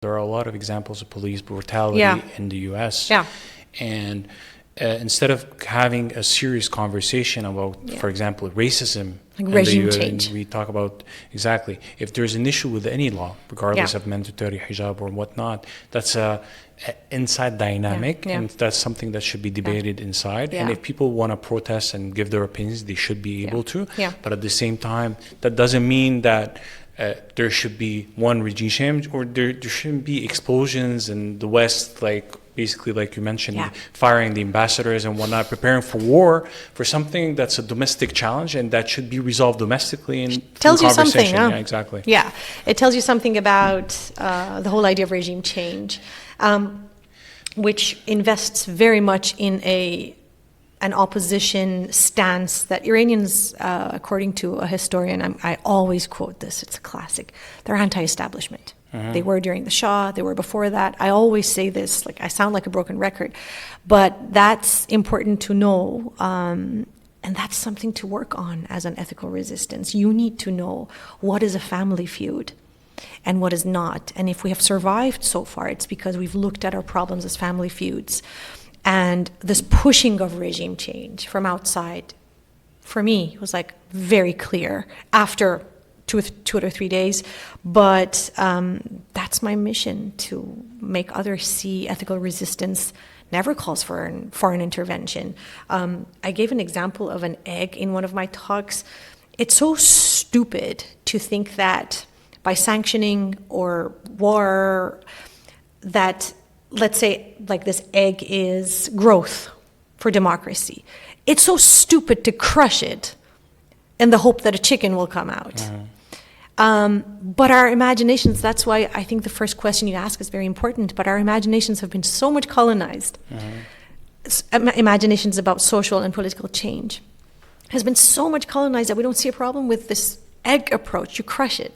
There are a lot of examples of police brutality Yeah. in the U.S. Yeah. And instead of having a serious conversation about, for example, racism Like in regime the, change. we talk about exactly if there's an issue with any law, regardless Yeah. of mandatory hijab or whatnot, that's a inside dynamic, Yeah. and that's something that should be debated inside. And Yeah. if people want to protest and give their opinions, they should be able to. Yeah. But at the same time, that doesn't mean that there should be one regime change, or there shouldn't be explosions in the West, like basically, like you mentioned, Yeah. firing the ambassadors and whatnot, preparing for war, for something that's a domestic challenge and that should be resolved domestically and Tells through you something, conversation. huh? Yeah, exactly. Yeah, it tells you something about the whole idea of regime change, which invests very much in an opposition stance that Iranians, according to a historian, I always quote this, it's a classic, they're anti-establishment. They were during the Shah, they were before that. I always say this, like I sound like a broken record, but that's important to know, and that's something to work on as an ethical resistance. You need to know what is a family feud and what is not. And if we have survived so far, it's because we've looked at our problems as family feuds. And this pushing of regime change from outside, for me, was like very clear after two or 3 days. But that's my mission, to make others see ethical resistance never calls for foreign intervention. I gave an example of an egg in one of my talks. It's so stupid to think that by sanctioning or war, that, let's say, like this egg is growth for democracy. It's so stupid to crush it in the hope that a chicken will come out. But our imaginations, that's why I think the first question you ask is very important, but our imaginations have been so much colonized. Imaginations about social and political change has been so much colonized that we don't see a problem with this egg approach. You crush it.